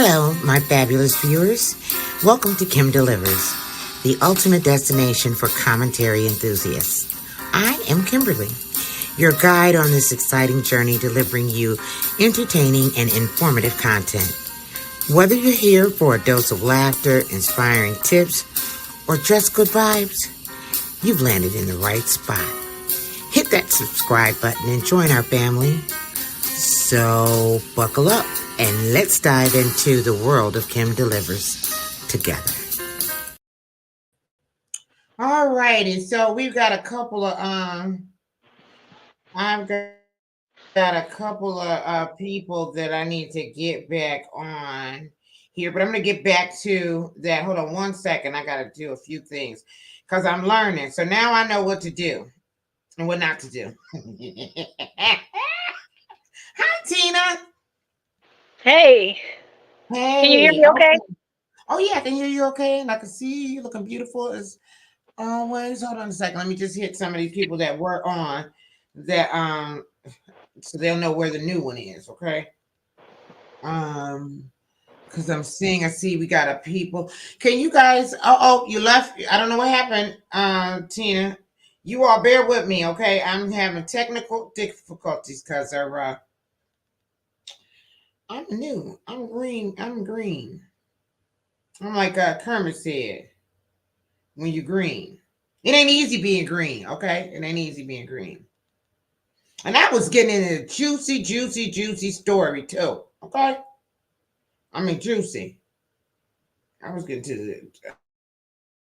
Hello, my fabulous viewers. Welcome to Kim Delivers, the ultimate destination for commentary enthusiasts. I am Kimberly, your guide on this exciting journey delivering you entertaining and informative content. Whether you're here for a dose of laughter, inspiring tips, or just good vibes, you've landed in the right spot. Hit that subscribe button and join our family. So buckle up and let's dive into the world of Kim Delivers together. All righty, so we've got a couple of I've got a couple of people that I need to get back on here, but I'm gonna get back to that. Hold on one second. I gotta do a few things because I'm learning. So now I know what to do and what not to do. Hi, Tina. Hey, can you hear Hey. me okay? Oh yeah, I can hear you okay, and I can see you looking beautiful as always. Hold on a second. Let me just hit some of these people that were on that so they'll know where the new one is, okay? Because I see we got a people. Can you guys you left. I don't know what happened, Tina. You all bear with me, okay? I'm having technical difficulties because I'm new. I'm green. I'm green. I'm like Kermit said, when you're green. It ain't easy being green, okay? It ain't easy being green. And I was getting in a juicy story too, okay? I mean, juicy. I was getting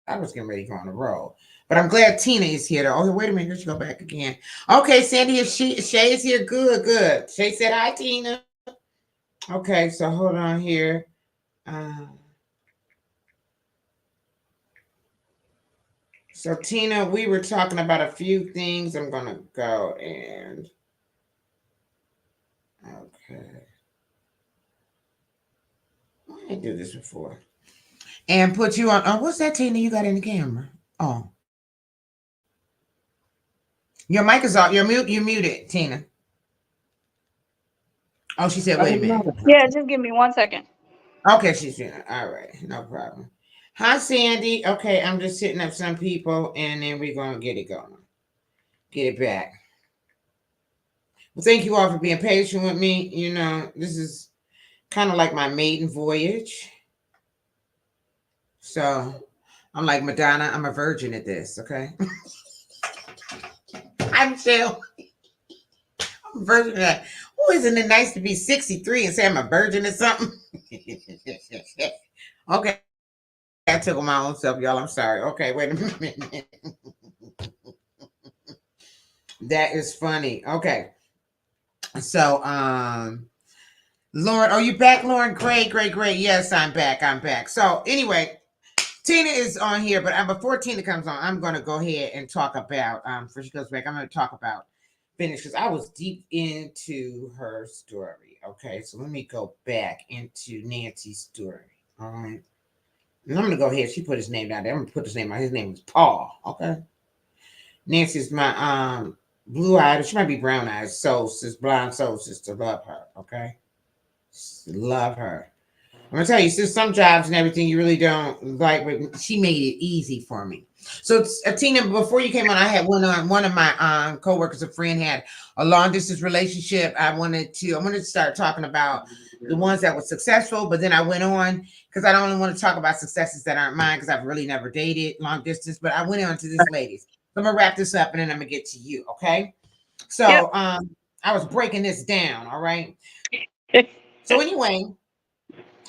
I was getting ready to go on the road. But I'm glad Tina is here. Oh, wait a minute. Here she go back again. Okay, Sandy, Shay is here. Good. Shay said hi, Tina. Okay, so hold on here. So Tina, we were talking about a few things. I'm gonna go and okay. I didn't do this before. And put you on. Oh, what's that, Tina? You got in the camera. Oh, your mic is off. You're mute. You muted, Tina. Oh, she said, I wait a didn't know minute. that. Yeah, just give me 1 second. Okay, she's doing it. All right, no problem. Hi, Sandy. Okay, I'm just hitting up some people, and then we're gonna get it going. Get it back. Well, thank you all for being patient with me. You know, this is kind of like my maiden voyage. So I'm like Madonna. I'm a virgin at this. Okay, I'm Michelle. I'm a virgin at that. Oh, isn't it nice to be 63 and say I'm a virgin or something? Okay, I took on my own self, y'all. I'm sorry. Okay, wait a minute. That is funny. Okay. So, Lauren, are you back, Lauren? Great. Yes, I'm back. So, anyway, Tina is on here, but before Tina comes on, I'm going to go ahead and talk about, before she goes back, I'm going to talk about finish because I was deep into her story. Okay, so let me go back into Nancy's story. All right. And I'm going to go ahead. She put his name down there. I'm going to put his name out. His name is Paul. Okay. Nancy's my blue eyed, she might be brown eyed soul sister, blind soul sister. Love her, okay? Love her. I'm gonna tell you, there's some jobs and everything you really don't like, but she made it easy for me. So, Tina, before you came on, I had one of my coworkers, a friend, had a long distance relationship. I wanted to start talking about the ones that were successful, but then I went on because I don't want to talk about successes that aren't mine because I've really never dated long distance. But I went on to this ladies. So I'm gonna wrap this up and then I'm gonna get to you, okay? Yep. So, I was breaking this down, all right. So anyway,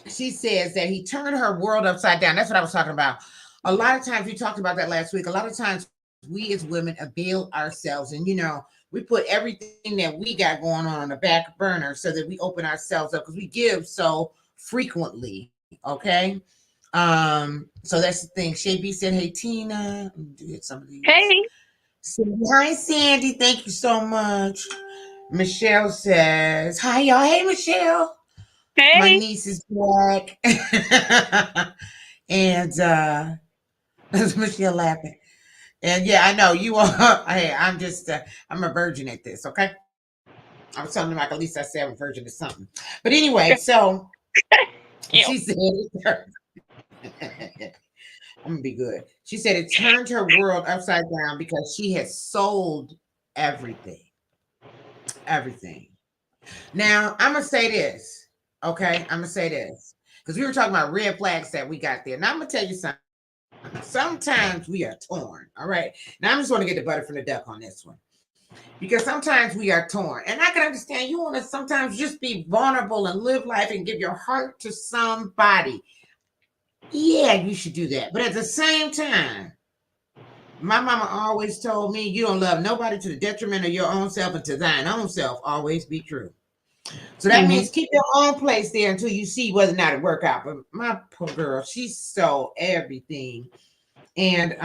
she says that he turned her world upside down. That's what I was talking about. A lot of times, we talked about that last week. A lot of times, we as women avail ourselves, and we put everything that we got going on the back burner so that we open ourselves up because we give so frequently. Okay. So that's the thing. Shay B said, "Hey Tina, let me do some of these." Hey. Hi Sandy, thank you so much. Michelle says, "Hi y'all." Hey Michelle. My Hey. niece is back. And that's Michelle laughing. And yeah, I know you are. Hey, I'm just I'm a virgin at this, okay? I was telling them like at least I say I'm a virgin to something. But anyway, so Ew. She said, I'm gonna be good. She said it turned her world upside down because she had sold everything. Everything. Now, I'm gonna say this. Okay, I'm gonna say this. Because we were talking about red flags that we got there. Now I'm gonna tell you something. Sometimes we are torn. All right. Now I'm just want to get the butter from the duck on this one. Because sometimes we are torn. And I can understand you want to sometimes just be vulnerable and live life and give your heart to somebody. Yeah, you should do that. But at the same time, my mama always told me you don't love nobody to the detriment of your own self, and to thine own self always be true. So that Hmm. means keep your own place there until you see whether or not it work out. But my poor girl, she sold everything. And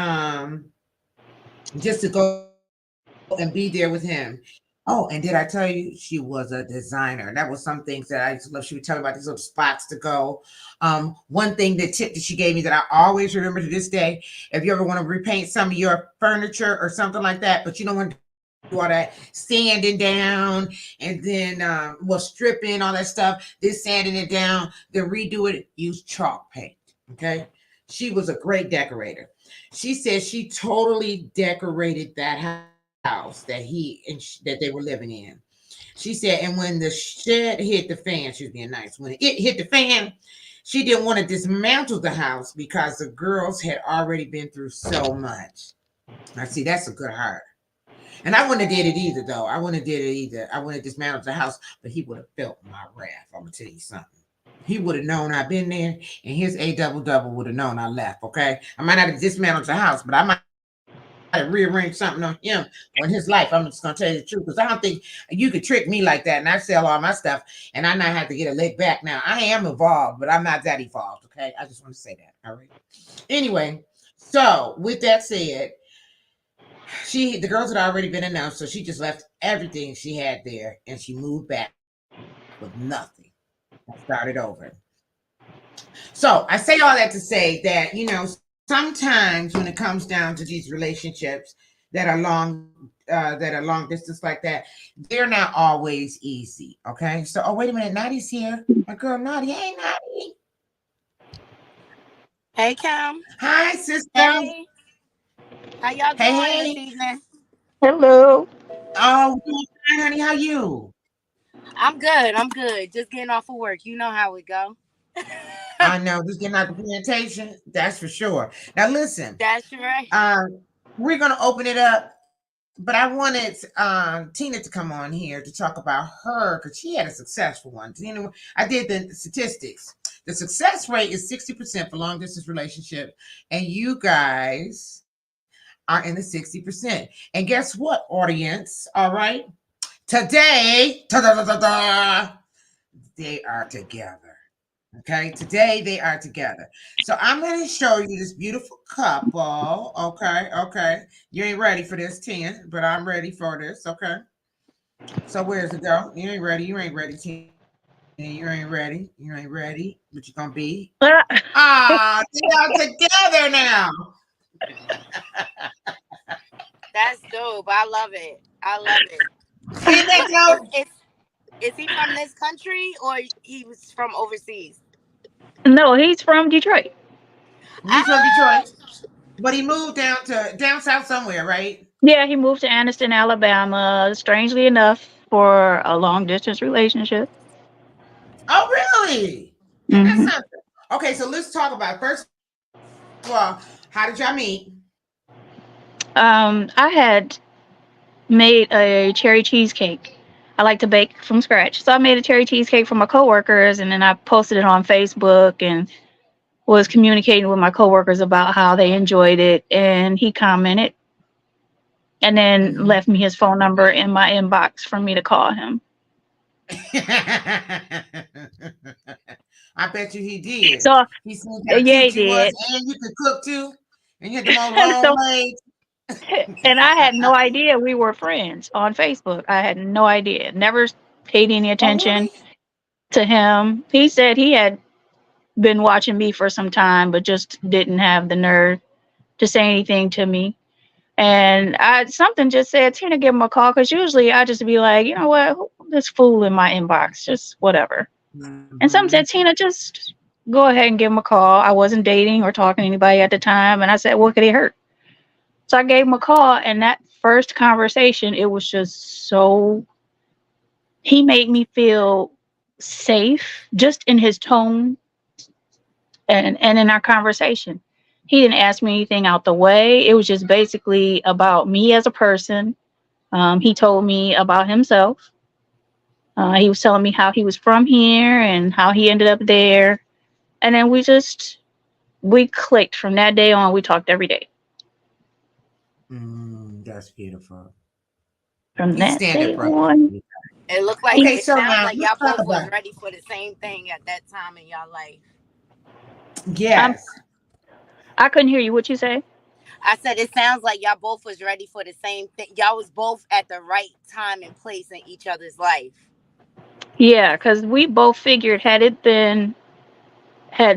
just to go and be there with him. Oh, and did I tell you she was a designer? That was some things that I used to love. She would tell me about these little spots to go. One thing, the tip that she gave me that I always remember to this day: if you ever want to repaint some of your furniture or something like that, but you don't want to do all that sanding down and then stripping all that stuff, then sanding it down, then redo it. Use chalk paint. Okay, she was a great decorator. She said she totally decorated that house that they were living in. She said, and when the shed hit the fan, she was being nice. When it hit the fan, she didn't want to dismantle the house because the girls had already been through so much. Now, see, that's a good heart. And I wouldn't have did it either, though. I wouldn't have did it either. I wouldn't have dismantled the house, but he would have felt my wrath. I'm gonna tell you something. He would have known I've been there, and his A double double would have known I left. Okay, I might not have dismantled the house, but I might have rearranged something on him or in his life. I'm just gonna tell you the truth because I don't think you could trick me like that. And I sell all my stuff, and I not have to get a leg back. Now I am evolved, but I'm not that evolved. Okay, I just want to say that. All right. Anyway, so with that said, the girls had already been announced, so she just left everything she had there and she moved back with nothing and started over. So I say all that to say that, sometimes when it comes down to these relationships that are long distance like that, they're not always easy. Okay. So oh wait a minute, Nadi's here. My girl Nadi. Hey Nadi. Hey, Cam. Hi sister. Hey. How y'all Hey, doing this hey. evening? Hello. Oh, we doing fine, honey. How you? I'm good. I'm good. Just getting off of work. You know how it go. I know just getting out the plantation. That's for sure. Now listen, That's right. um, we're gonna open it up, but I wanted Tina to come on here to talk about her because she had a successful one. Tina, I did the statistics. The success rate is 60% for long distance relationship, and you guys are in the 60%. And guess what, audience? All right, today, they are together. Okay, today they are together. So I'm going to show you this beautiful couple. Okay, okay. You ain't ready for this, 10, but I'm ready for this. Okay. So where's it go? You ain't ready. You ain't ready, 10. You ain't ready. You ain't ready. But you're going to be. Ah, they are together now. That's dope. I love it. I love it. Isn't that Is dope? is is he from this country or he was from overseas? No, he's from Detroit. He's from Ah, Detroit, but he moved down south somewhere, right? Yeah, he moved to Anniston, Alabama, strangely enough, for a long distance relationship. Oh, really? And that's Hmm. something. Okay, so let's talk about it. First of all, how did y'all meet? I had made a cherry cheesecake. I like to bake from scratch. So I made a cherry cheesecake for my coworkers and then I posted it on Facebook and was communicating with my coworkers about how they enjoyed it. And he commented and then Hmm. left me his phone number in my inbox for me to call him. I bet you he did. So He seen how yeah, he cute you was, did. and you could cook too, and you had them old long So legs. and I had no idea we were friends on Facebook. I had no idea. Never paid any Oh, attention really? to him. He said he had been watching me for some time, but just didn't have the nerve to say anything to me. And I something just said, Tina, give him a call because usually I just be like, you know what, this fool in my inbox, just whatever. And something Hmm. said, Tina, just go ahead and give him a call. I wasn't dating or talking to anybody at the time. And I said, what could it hurt? So I gave him a call. And that first conversation, it was just so, he made me feel safe just in his tone and in our conversation. He didn't ask me anything out the way. It was just basically about me as a person. He told me about himself. He was telling me how he was from here and how he ended up there. And then we clicked from that day on. We talked every day. That's beautiful. From He's that stand-up day brother. on, It looked like Okay, it so sounds now like let's y'all talk both was about ready for the same thing at that time in y'all life. I'm, yes. I couldn't hear you. What you say? I said it sounds like y'all both was ready for the same thing. Y'all was both at the right time and place in each other's life. Yeah, because we both figured had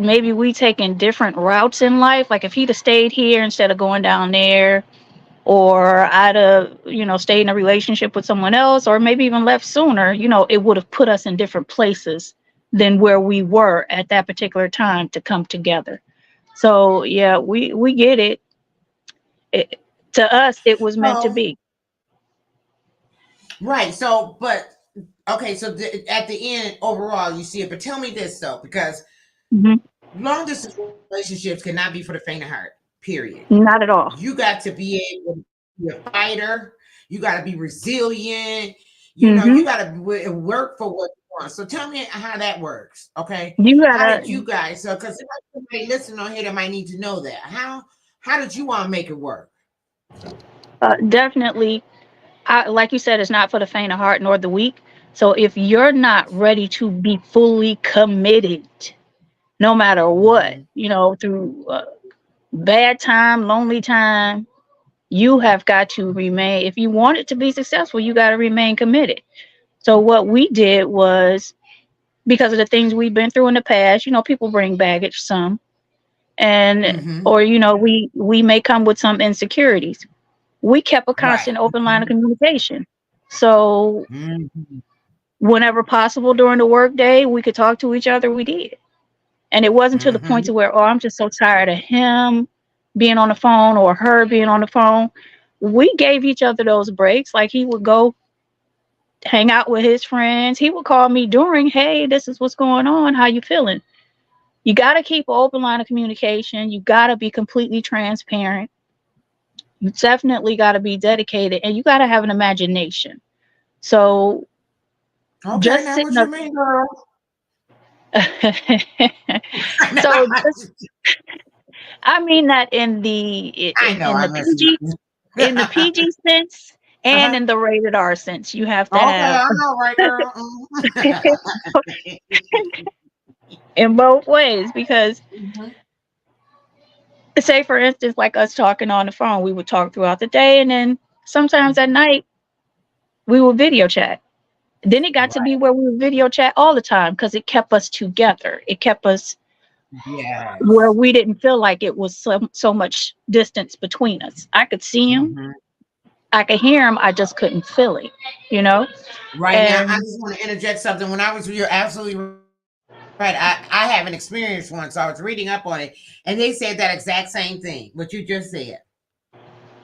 maybe we taken different routes in life, like if he'd have stayed here instead of going down there, or I'd have, stayed in a relationship with someone else, or maybe even left sooner, it would have put us in different places than where we were at that particular time to come together. So yeah, we get it. To us, it was meant to So be. right. So, but okay. So at the end, overall, you see it. But tell me this though, because Hmm. long distance relationships cannot be for the faint of heart. Period. Not at all. You got to be able to be a fighter. You got to be resilient. You Hmm. got to work for what you want. So tell me how that works. Okay. You How did gotta you guys? So, because somebody listening on here that might need to know that. How did you want to make it work? definitely. Like you said, it's not for the faint of heart nor the weak. So if you're not ready to be fully committed, no matter what, Mm-hmm. through bad time, lonely time, you have got to remain. If you want it to be successful, you got to remain committed. So what we did was, because of the things we've been through in the past, people bring baggage some, and Mm-hmm. or we may come with some insecurities. We kept a Right. constant open line of communication. So Mm-hmm. whenever possible during the workday, we could talk to each other. We did, and it wasn't to the point Mm-hmm. to where, oh, I'm just so tired of him being on the phone or her being on the phone. We gave each other those breaks. Like he would go hang out with his friends. He would call me during, hey, this is what's going on. How you feeling? You got to keep an open line of communication. You got to be completely transparent. You definitely got to be dedicated, and you got to have an imagination. So Okay. just Now, sitting what you up. mean, girl? So just, I mean that in the I know. in the I'm messing PG, with you. in the PG sense and Uh-huh. in the rated R sense. You have to Okay, have I know, right, girl. in both ways, because Mhm. say for instance, like us talking on the phone, we would talk throughout the day, and then sometimes at night we would video chat. Then it got to be Right. where we would video chat all the time because it kept us together. It kept us where Yes. we didn't feel like it was so much distance between us. I could see him, Mhm. I could hear him, I just couldn't feel it, you know? Right now, I And just want to interject something. When I was, you're absolutely right. I haven't experienced one, so I was reading up on it, and they said that exact same thing. What you just said.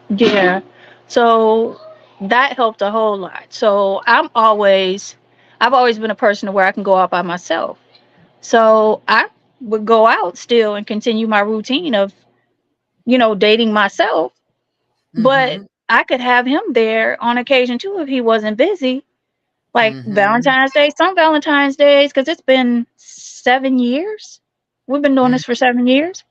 yeah, so that helped a whole lot. So I've always been a person to where I can go out by myself. So I would go out still and continue my routine of, dating myself, but Mhm. I could have him there on occasion too if he wasn't busy. Like Mhm. Valentine's Day, some Valentine's days, because it's been 7 years. We've been doing Mhm. this for 7 years.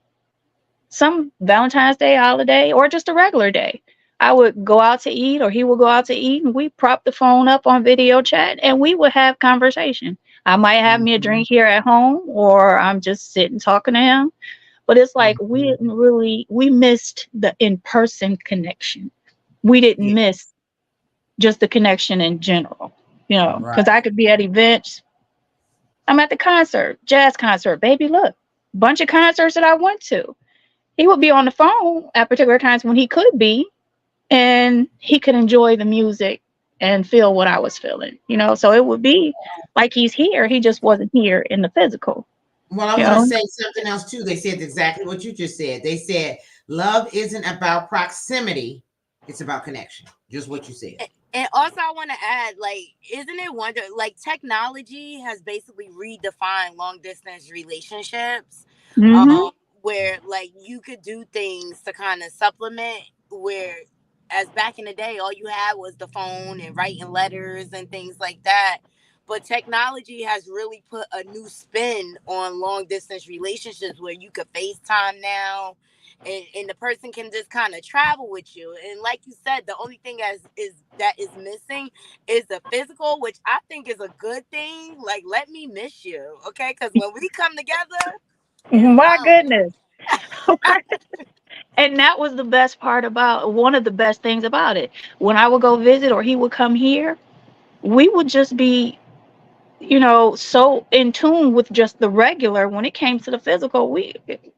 Some Valentine's Day holiday or just a regular day. I would go out to eat or he would go out to eat and we prop the phone up on video chat and we would have conversation. I might have me a Mhm. drink here at home or I'm just sitting talking to him. But it's like Mhm. we missed the in-person connection. We didn't Yeah. miss just the connection in general, because Right. I could be at events. I'm at the concert, jazz concert, baby, look, bunch of concerts that I went to. He would be on the phone at particular times when he could be, and he could enjoy the music and feel what I was feeling. So it would be like he's here. He just wasn't here in the physical. Well, I You want to know. say something else too. They said exactly what you just said. They said love isn't about proximity, it's about connection. Just what you said. And also, I want to add, like, isn't it wonder, like, technology has basically redefined long distance relationships, Mm-hmm. where like you could do things to kind of supplement where, as back in the day, all you had was the phone and writing letters and things like that. But technology has really put a new spin on long distance relationships where you could FaceTime now, and the person can just kind of travel with you. And like you said, the only thing that is missing is the physical, which I think is a good thing. Like, let me miss you, okay? Because when we come together, it's My on. goodness. And that was the best part about one of the best things about it. When I would go visit or he would come here, we would just be, so in tune with just the regular. When it came to the physical, it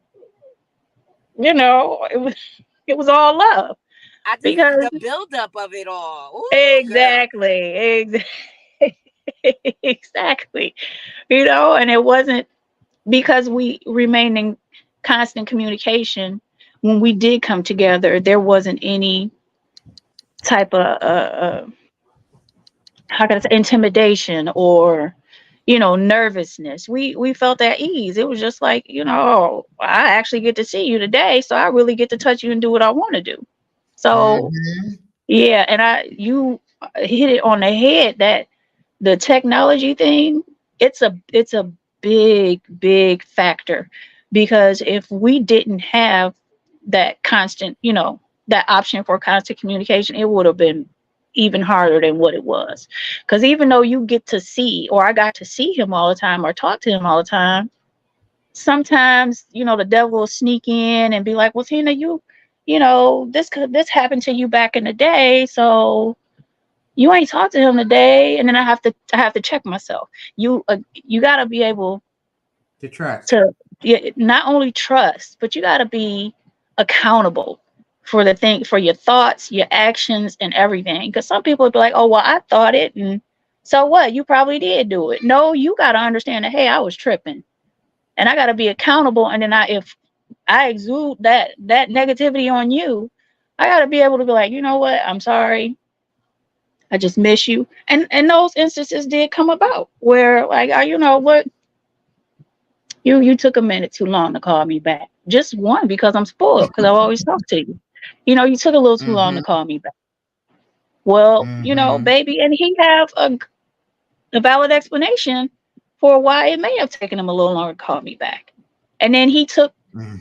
was all love I just because the buildup of it all. Ooh, girl. exactly, exactly, and it wasn't because we remained in constant communication. When we did come together, there wasn't any type of how can I say intimidation or nervousness. We felt at ease. It was just like, "Oh, I actually get to see you today, so I really get to touch you and do what I want to do." So Hmm. yeah, and you hit it on the head that the technology thing, it's a big factor, because if we didn't have that constant, that option for constant communication, it would have been even harder than what it was. Because even though you get to see, or I got to see him all the time or talk to him all the time, sometimes the devil will sneak in and be like, well, Tina, this happened to you back in the day, so you ain't talked to him today. And then I have to check myself. You got to be able To trust. to, yeah, not only trust, but you got to be accountable for your thoughts, your actions, and everything. Because some people would be like, oh, well, I thought it, and so what? You probably did do it. No, you got to understand that, hey, I was tripping, and I got to be accountable. And then if I exude that negativity on you, I got to be able to be like, you know what? I'm sorry. I just miss you. And those instances did come about where, like, you know what, you took a minute too long to call me back. Just one, because I'm spoiled, because I've always talked to you. You took a little too long to Hmm. call me back. Well, Hmm. baby, and he have a valid explanation for why it may have taken him a little longer to call me back. And then he took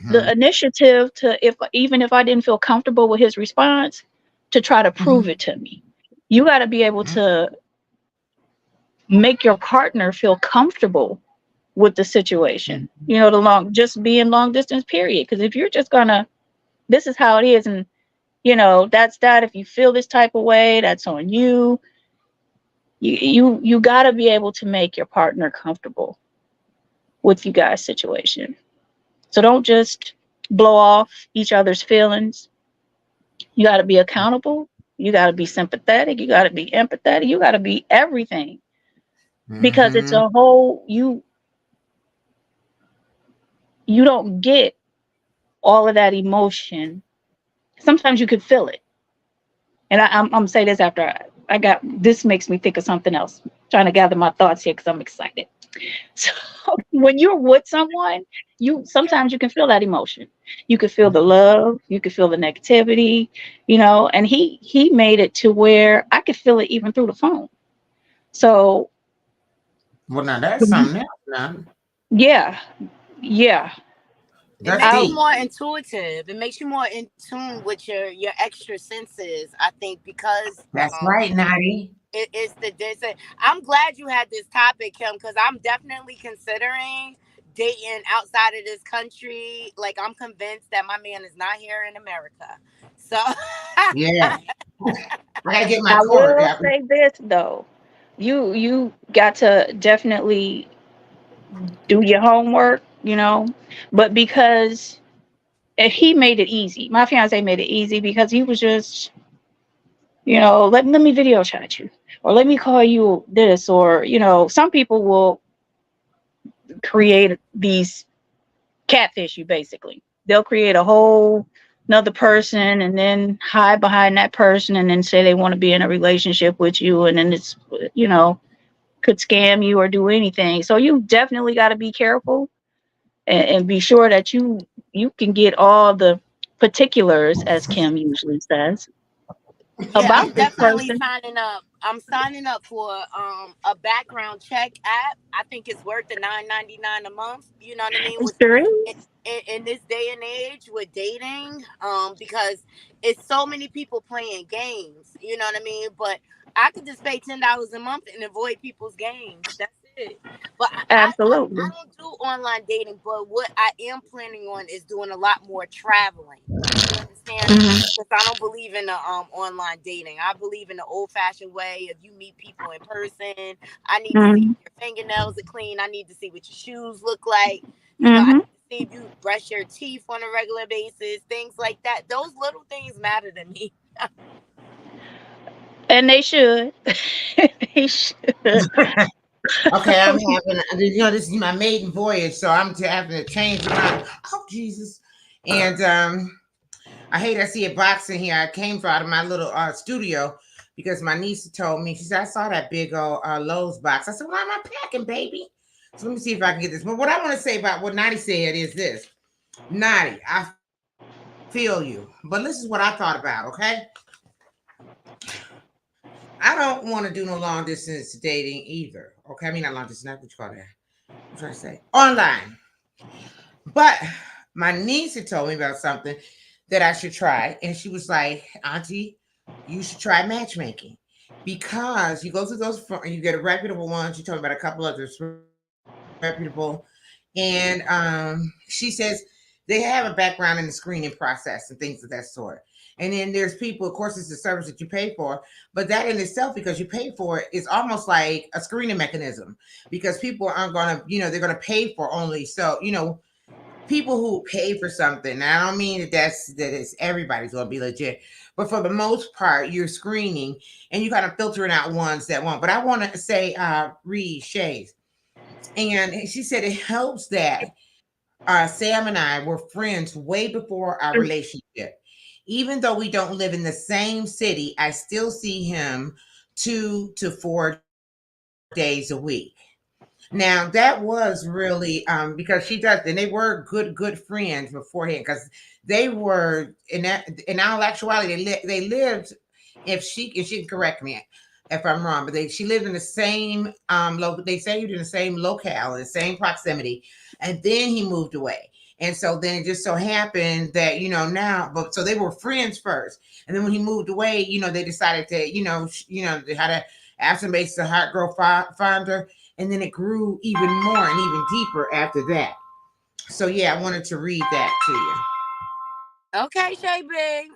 the Hmm. initiative to, if even if I didn't feel comfortable with his response, to try to prove Hmm. it to me. You got to be able to make your partner feel comfortable with the situation. The long just being long distance period. Because if you're just gonna, this is how it is, and that's that. If you feel this type of way, that's on you. You got to be able to make your partner comfortable with you guys' situation. So don't just blow off each other's feelings. You got to be accountable. You got to be sympathetic. You got to be empathetic. You got to be everything, because it's Hmm. a whole you don't get all of that emotion. Sometimes you could feel it. And I'm gonna say this after I got this, makes me think of something else. Trying to gather my thoughts here because I'm excited. So when you're with someone, you sometimes you can feel that emotion. You could feel the love, you could feel the negativity, and he made it to where I could feel it even through the phone. So Well, now that's something else. Now yeah, yeah. It that's makes you I deep. more intuitive. It makes you more in tune with your extra senses. I think because That's right, Natty. it's the this. I'm glad you had this topic, Kim, because I'm definitely considering dating outside of this country. Like, I'm convinced that my man is not here in America. So Yeah, I gotta get my I cord. will say this though. You got to definitely do your homework, but because he made it easy. My fiance made it easy because he was just, let me video chat you, or let me call you this, or some people will create these catfish you basically. They'll create a whole another person and then hide behind that person and then say they want to be in a relationship with you and then it's you know could scam you or do anything. So you definitely got to be careful and be sure that you can get all the particulars, as Kim usually says, Yeah, I'm about this definitely person. signing up. I'm signing up for a background check app. I think it's worth the $9.99 a month. You know what I mean? With Sure in, is. in this day and age with dating, because it's so many people playing games. You know what I mean? But I could just pay $10 a month and avoid people's games. That's it. But I Absolutely. don't do online dating. But what I am planning on is doing a lot more traveling. You understand? Hmm. Because I don't believe in the online dating. I believe in the old fashioned way. If you meet people in person, I need to see Hmm. if your fingernails are clean. I need to see what your shoes look like. You know, I Hmm. need to see if you brush your teeth on a regular basis. Things like that. Those little things matter to me. And they should. They should. Okay, I'm having, this is my maiden voyage, so I'm having to change around. Oh, Jesus. And I hate I see a box in here. I came from out of my little studio because my niece told me, she said, I saw that big old Lowe's box. I said, why am I packing, baby? So let me see if I can get this. But what I want to say about what Nadi said is this. Nadi, I feel you. But this is what I thought about, okay? I don't want to do no long distance dating either. Okay, I mean not long distance, not what you call that. I'm trying to say online. But my niece had told me about something that I should try, and she was like, "Auntie, you should try matchmaking because you go through those, you get a reputable one." She told me about a couple others reputable, and she says they have a background in the screening process and things of that sort. And then there's people, of course, it's a service that you pay for, but that in itself, because you pay for it, is almost like a screening mechanism because people aren't going to, they're going to pay for only so, people who pay for something. Now, I don't mean that it's everybody's gonna be legit, but for the most part, you're screening and you kind of filtering out ones that won't. But I want to say, Reed Shays, and she said it helps that Sam and I were friends way before our relationship. Even though we don't live in the same city, I still see him 2 to 4 days a week. Now that was really because she does, and they were good friends beforehand because they were in all actuality they lived. If she can correct me if I'm wrong, but she lived in the same they saved in the same locale in the same proximity, and then he moved away. And so then it just so happened that now, but so they were friends first, and then when he moved away, they decided to they had a absent basis a hot girl fonder, and then it grew even more and even deeper after that. So yeah, I wanted to read that to you. Okay, Shay Big.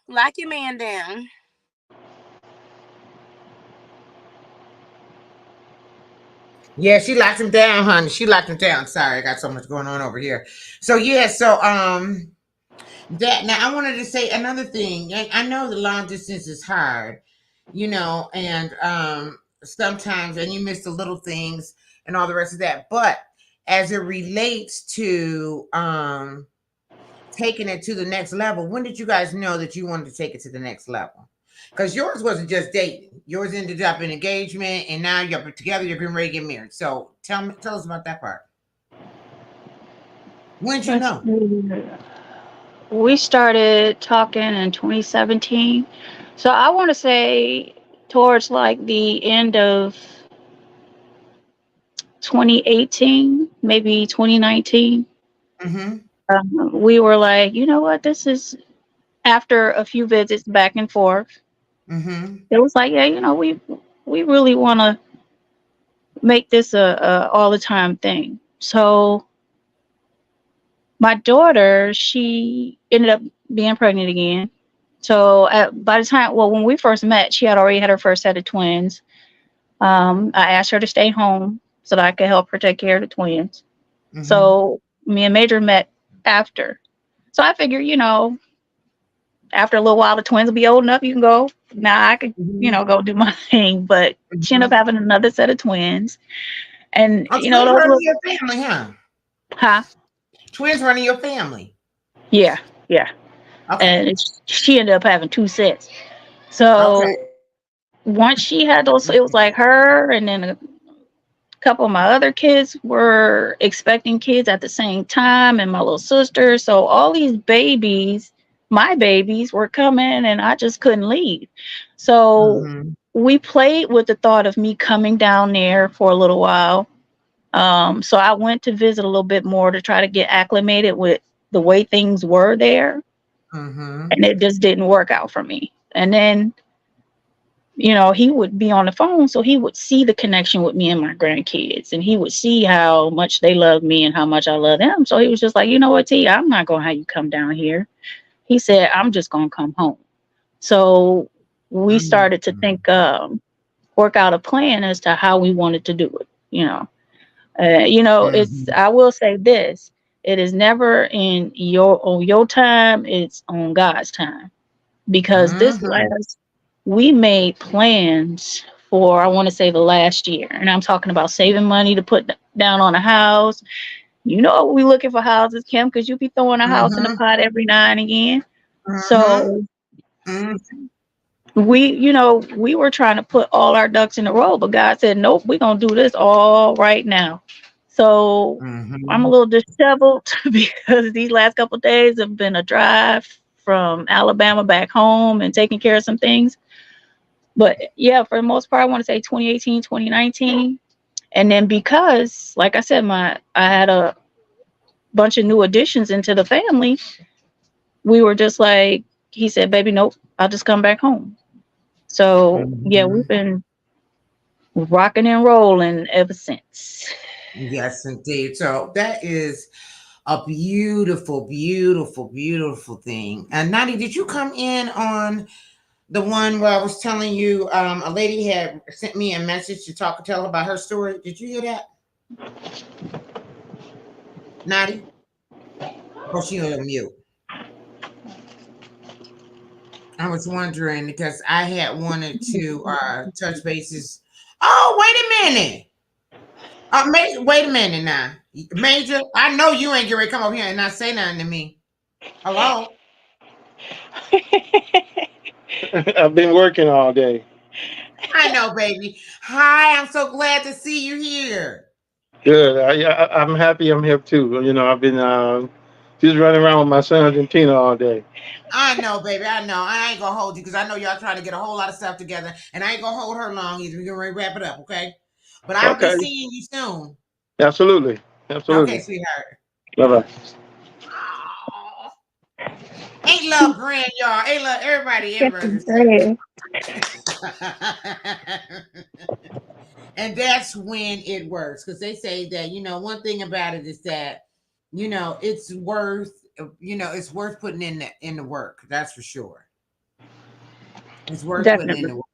Lock your man down. Yeah, she locked him down, honey. She locked him down. Sorry, I got so much going on over here. So yeah, so that now I wanted to say another thing. I know the long distance is hard, and sometimes and you miss the little things and all the rest of that. But as it relates to taking it to the next level, when did you guys know that you wanted to take it to the next level? Because yours wasn't just dating. Yours ended up in engagement, and now you're together. You're getting ready to get married. So tell us about that part. When did you Let's know? see. We started talking in 2017. So I want to say towards like the end of 2018, maybe 2019. Mm-hmm. We were like, you know what, this is after a few visits back and forth. Mm-hmm. It was like, yeah, we really want to make this a all the time thing. So my daughter, she ended up being pregnant again. So by the time, well, when we first met, she had already had her first set of twins. I asked her to stay home so that I could help her take care of the twins. Mm-hmm. So me and Major met after. So I figured, after a little while, the twins will be old enough. You can go. Now I could, Mm-hmm. go do my thing. But she ended up Mm-hmm. having another set of twins. And Oh, you know, twins those running were, your family, huh? huh? Twins running your family. Yeah, yeah. Okay. And she ended up having two sets. Okay. So once she had those, it was like her, and then a couple of my other kids were expecting kids at the same time, and my little sister. So all these babies, my babies, were coming, and I just couldn't leave. So Mm-hmm. we played with the thought of me coming down there for a little while. So I went to visit a little bit more to try to get acclimated with the way things were there, Mm-hmm. and it just didn't work out for me. And then, he would be on the phone, so he would see the connection with me and my grandkids, and he would see how much they love me and how much I love them. So he was just like, you know what, T, I'm not gonna have you come down here. He said, I'm just gonna come home. So we started to Mm-hmm. think, work out a plan as to how we wanted to do it. It's, Mm-hmm. I will say this: it is never in your time; it's on God's time. Because this Mm-hmm. last, we made plans for, I want to say, the last year, and I'm talking about saving money to put down on a house. We looking for houses, Kim, because you be throwing a house in the Mm-hmm. pot every now and again. Mm-hmm. So Mm-hmm. we were trying to put all our ducks in a row, but God said, nope, we're gonna do this all right now. So I'm a Mm-hmm. little disheveled because these last couple of days have been a drive from Alabama back home and taking care of some things. But yeah, for the most part, I want to say 2018, 2019. And then because, like I said, I had a bunch of new additions into the family, we were just like, he said, baby, nope, I'll just come back home. So yeah, Mm-hmm. we've been rocking and rolling ever since. Yes, indeed. So that is a beautiful, beautiful, beautiful thing. And Nadi, did you come in on the one where I was telling you a lady had sent me a message to tell about her story? Did you hear that, Nadi? Or she on mute? I was wondering because I had wanted to touch bases. Oh, wait a minute. Wait a minute now. Major, I know you ain't getting ready to come over here and not say nothing to me. Hello? I've been working all day. I know, baby. Hi, I'm so glad to see you here. Good. I'm happy I'm here too. I've been just running around with my son Argentina all day. I know, baby. I know. I ain't gonna hold you because I know y'all trying to get a whole lot of stuff together, and I ain't gonna hold her long either. We're gonna wrap it up, okay? But I'll be Okay. seeing you soon. Absolutely. Okay, Absolutely. sweetheart. Bye bye. Aw. Ain't love grand, y'all. Ain't love everybody. Yes, Everybody. sir. And that's when it works because they say that one thing about it is that it's worth it's worth putting in the work. That's for sure. It's worth putting in Definitely. the work.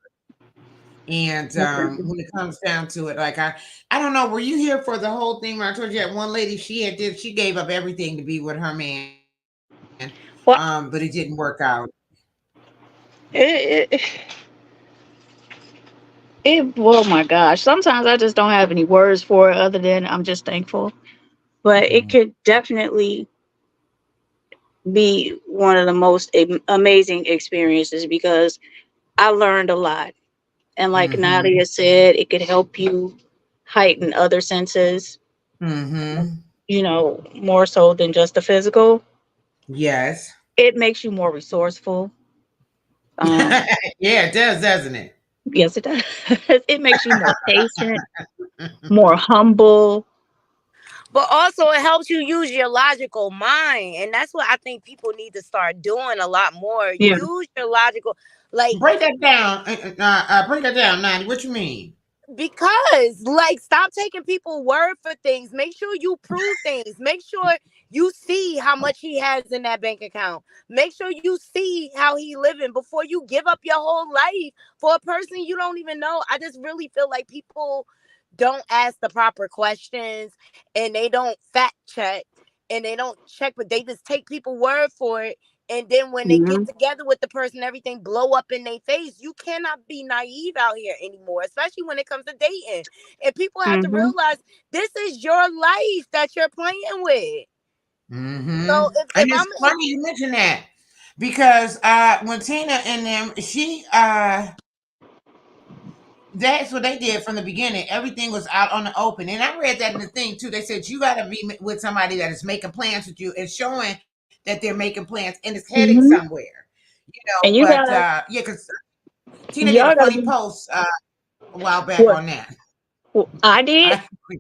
And Definitely. when it comes down to it, like I don't know, were you here for the whole thing where I told you that one lady she gave up everything to be with her man, but Well, it didn't work out. it, it, oh my gosh. Sometimes I just don't have any words for it other than I'm just thankful. But it Mm-hmm. could definitely be one of the most amazing experiences because I learned a lot. And like Mm-hmm. Nadia said, it could help you heighten other senses, Mm-hmm. more so than just the physical. Yes. It makes you more resourceful. Um, Yeah, it does, doesn't it? yes, it does. It makes you more patient, more humble. But also it helps you use your logical mind. And that's what I think people need to start doing a lot more. Yeah, Use your logical, like, Break that down. Break that down, Nani. What you mean? because like stop taking people word for things. Make sure you prove things. Make sure you see how much he has in that bank account. Make sure you see how he living before you give up your whole life for a person you don't even know. I just really feel like people don't ask the proper questions, and they don't fact check, and they don't check, but they just take people word for it, And then when they Mhm. get together with the person, everything blow up in their face. You cannot be naive out here anymore, especially when it comes to dating. And people have to Mhm. realize this is your life that you're playing with. Mm-hmm. So if And I'm it's if funny you mention that because when Tina and them, that's what they did from the beginning. Everything was out on the open. And I read that in the thing too. They said you got to be with somebody that is making plans with you and showing that they're making plans and it's heading Mhm. somewhere. And you But gotta, yeah, because Tina did a y'all gotta funny be post a while back what on that. I did. I,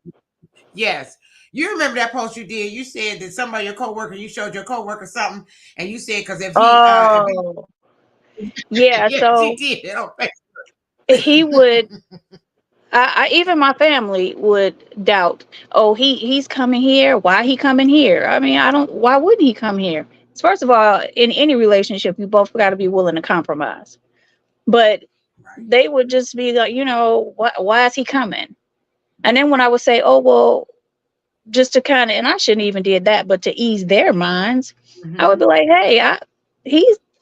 yes. You remember that post you did? You said that somebody, your coworker, you showed your coworker something, and you said because if he, Oh, yeah. yes, he So did it on Facebook. he would. Even my family would doubt. Oh, he's coming here. Why he coming here? I mean, I don't. Why wouldn't he come here? First of all, in any relationship, you both got to be willing to compromise. But Right. they would just be like, why is he coming? And then when I would say, oh well, just to kind of, and I shouldn't even did that, but to ease their minds, I would Mm-hmm. be like, hey,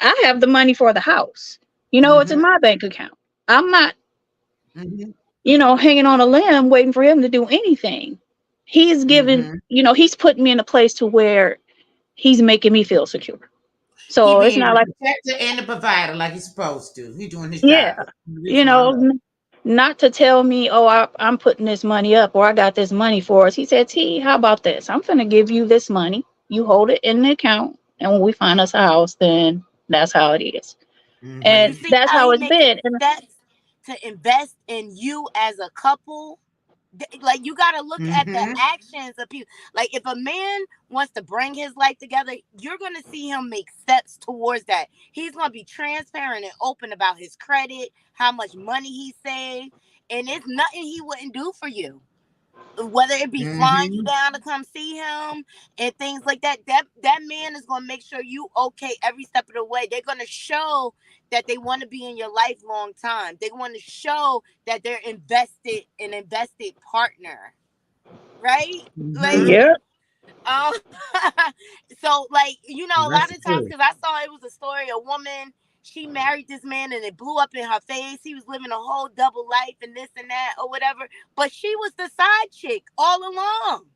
I have the money for the house. It's in Mm-hmm. my bank account. I'm not, Mm-hmm. hanging on a limb waiting for him to do anything. He's giving, Mm-hmm. he's putting me in a place to where he's making me feel secure. He So it's being not the like, protector and the provider like he's supposed to. He doing his yeah, job. The you reason why I know, love. not to tell me, oh, I'm putting this money up or I got this money for us. He said, T, how about this? I'm going to give you this money. You hold it in the account. And when we find us a house, then that's how it is. but you Mm-hmm. And see that's how how he it's making been. And steps to invest in you as a couple. Like you got to look at the Mm-hmm. actions of people. Like if a man wants to bring his life together, you're going to see him make steps towards that. He's going to be transparent and open about his credit, how much money he saved, and it's nothing he wouldn't do for you, whether it be flying you Mm-hmm. down to come see him and things like that. That man is going to make sure you okay every step of the way. They're going to show that they want to be in your life long time. They want to show that they're invested partner, right? Like Mm-hmm. yeah. um, so like a lot That's of times true. because I saw it was a story, a woman, she married this man and it blew up in her face. He was living a whole double life and this and that or whatever, but she was the side chick all along.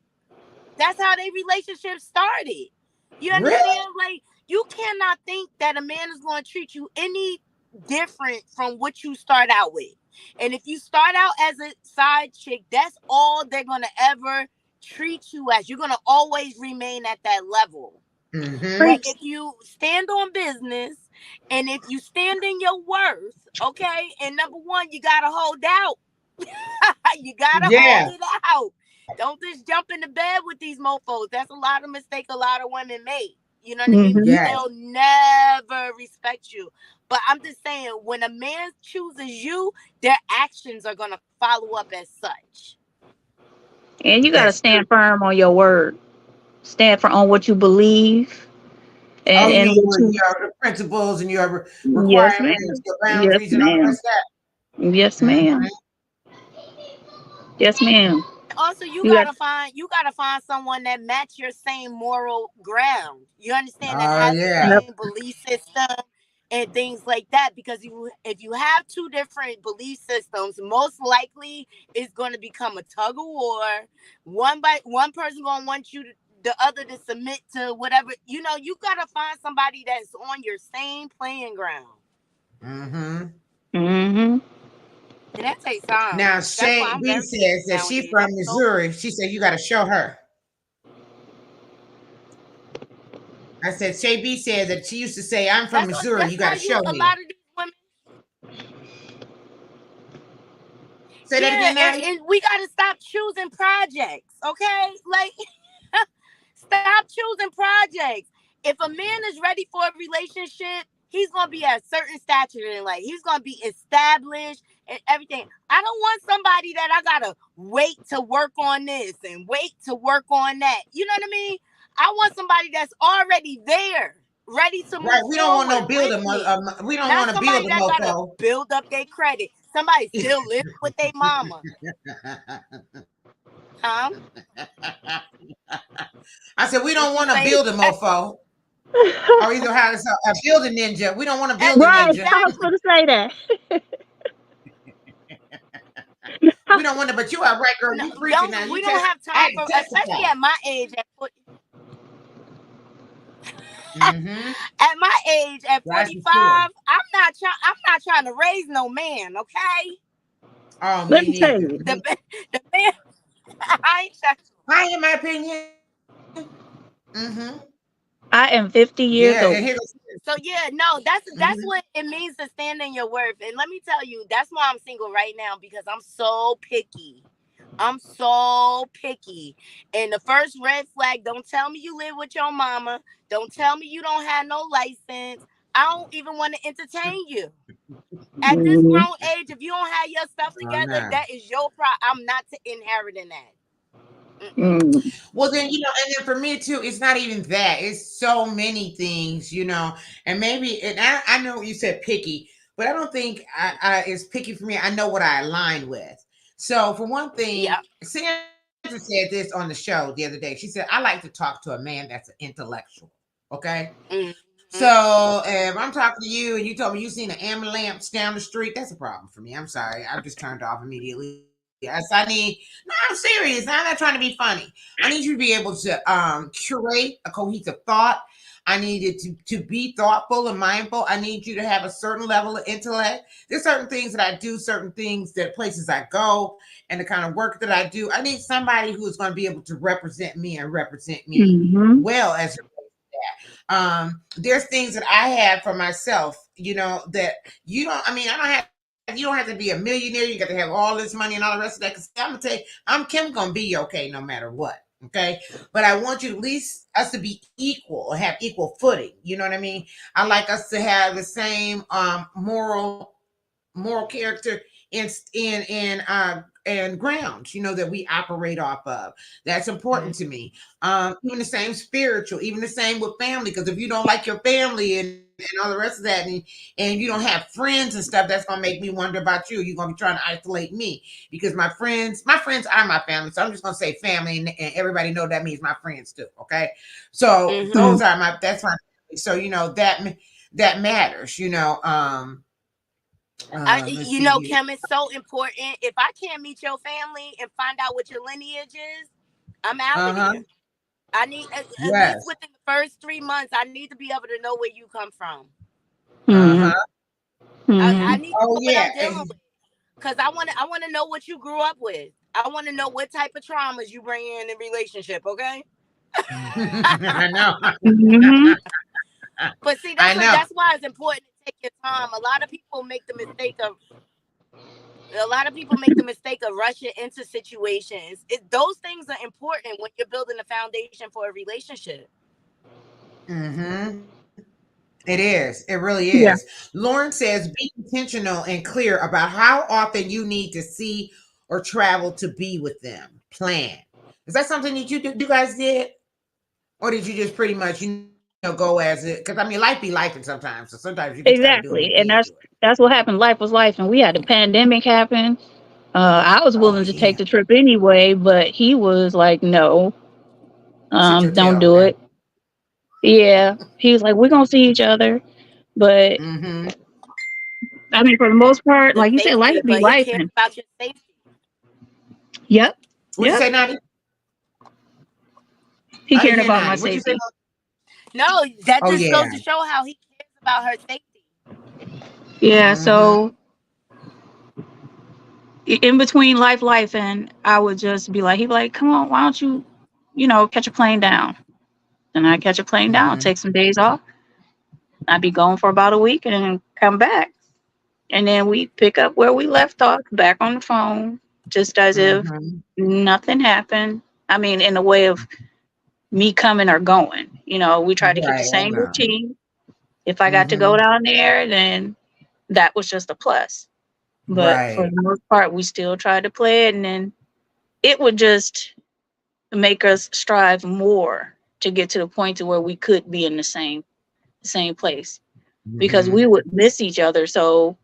That's how their relationship started. You Really? understand? Like you cannot think that a man is going to treat you any different from what you start out with. And if you start out as a side chick, that's all they're going to ever treat you as. You're going to always remain at that level. Mm-hmm. But Preach. if you stand on business and if you stand in your worth, okay, and number one, you got to hold out. You gotta hold Yeah. it out. Don't just jump into bed with these mofos. That's a lot of mistake a lot of women make. You know what I mean? Hmm. Yeah. They'll never respect you. But I'm just saying, when a man chooses you, their actions are gonna follow up as such. And you got to That's true. stand firm on your word. Stand for on what you believe Oh, you and mean what with you. your principles and your Yes, requirements, ma'am. your Yes, boundaries, and all the ma'am. rest of Yes, that? ma'am. Yes, ma'am. And also, you You got. gotta find someone that match your same moral ground. You understand, that Oh has the yeah. Yep. same belief system and things like that. Because if you have two different belief systems, most likely it's going to become a tug of war. One person gonna want the other to submit to whatever. You gotta find somebody that's on your same playing ground, Mm-hmm. Hmm. and that takes time. Now That's why Shay I'm B very says that she nowadays. from I'm so Missouri. She said you got to show her. I said Shay B said that she used to say, "I'm from Missouri. that's You got why to show a me." lot of these women. Say that Yeah, again, Natty. and we got to stop choosing projects, okay? Like, stop choosing projects. If a man is ready for a relationship, he's going to be at a certain stature in life. He's going to be established and everything. I don't want somebody that I got to wait to work on this and wait to work on that. You know what I mean? I want somebody that's already there, ready to Right? move We don't want forward no with builder. me. We don't Not want to build somebody a that got to mofo. build up their credit. Somebody still living with their mama. Huh? I said we What don't you want to say? build a mofo. Or either how it's a building ninja. We don't want to build a Right. ninja. I was Exactly. going to say that. We don't want to, but you are right, girl. No, You preaching now. don't You we tell don't have I time had for, to especially testify. at my age Mm-hmm. at my age at That's for sure. 45. I'm not trying to raise no man, okay? Oh, Let me me tell neither. you, The the man I ain't trying. I, in my opinion. Mm-hmm. I am 50 Yeah, years and old. here goes. So yeah, no, that's Mm-hmm. what it means to stand in your worth. And let me tell you, that's why I'm single right now, because I'm so picky. I'm so picky. And the first red flag, don't tell me you live with your mama. Don't tell me you don't have no license. I don't even want to entertain you. At this Mhm. grown age, if you don't have your stuff Oh together, no. that is your problem. I'm not to inheriting that. Mm-mm. Mm. Well, then, and then for me too, it's not even that. It's so many things, and maybe, and I know you said picky, but I don't think it's picky for me. I know what I align with. So for one thing, Yeah. Sandra said this on the show the other day. She said, I like to talk to a man that's an intellectual. Okay. Mm-hmm. So if I'm talking to you and you told me you seen an amber lamps down the street, that's a problem for me. I'm sorry. I just turned off immediately. No, I'm serious. I'm not trying to be funny. I need you to be able to curate a cohesive thought. I need it to be thoughtful and mindful. I need you to have a certain level of intellect. There's certain things that I do, certain things that places I go, and the kind of work that I do. I need somebody who is going to be able to represent me and represent me Mhm. well as there's things that I have for myself, that you don't, I mean, you don't have to be a millionaire. You got to have all this money and all the rest of that. Cause I'm gonna tell you, Kim gonna be okay no matter what. Okay. But I want you at least us to be equal or have equal footing. You know what I mean? I like us to have the same moral character and grounds, that we operate off of. That's important to me. Even the same spiritual, even the same with family. Because if you don't like your family and all the rest of that, and you don't have friends and stuff, that's gonna make me wonder about you. You're gonna be trying to isolate me because my friends are my family. So I'm just gonna say family, and everybody know that means my friends too. Okay, so Mm-hmm. Mm. that's my family. So that matters. Let's see here. Kim, it's so important. If I can't meet your family and find out what your lineage is, I'm out of Uh-huh. there. I need at least Yes. within the first 3 months, I need to be able to know where you come from. Mhm. Uh-huh. I Mhm. need to Oh know what yeah. I'm dealing with, because I want to know what you grew up with. I want to know what type of traumas you bring in relationship. Okay. I know. Mhm. But see, I know. that's why it's important to take your time. A lot of people make the mistake of rushing into situations. Those things are important when you're building a foundation for a relationship. Mm-hmm. It is. It really Yeah. is. Lauren says, be intentional and clear about how often you need to see or travel to be with them. Plan. Is that something that you guys did? Or did you just pretty much, go as it? Because I mean, life be life sometimes. So sometimes you can try to do it, but you Exactly. can't And do it. that's what happened. Life was life, and we had a pandemic happen. I was Oh willing to yeah. take the trip anyway, but he was like, "No, Sit your don't tail do down. it." Yeah, he was like, "We're gonna see each other," but Mm-hmm. I mean, for the most part, The like you said, life safety, be but he life, cares and about your safety. yep, What'd you yep, say, Nani? he I didn't cared hear about my Nani. What'd you say? safety. No, that Oh just goes yeah. to show how he cares about her safety. Yeah, Mm-hmm. so in between life, and I would just be like, he'd be like, "Come on, why don't you, catch a plane down?" And I catch a plane down, Mm-hmm. take some days off. I'd be gone for about a week and then come back. And then we pick up where we left off, back on the phone, just as if Mm-hmm. nothing happened. I mean, in the way of me coming or going. We try to keep the Right, I same know. routine. If I got to go Mm-hmm. down there, then that was just a plus. But for Right. the most part, we still tried to play it, and then it would just make us strive more to get to the point to where we could be in the same place because Mm-hmm. we would miss each other. So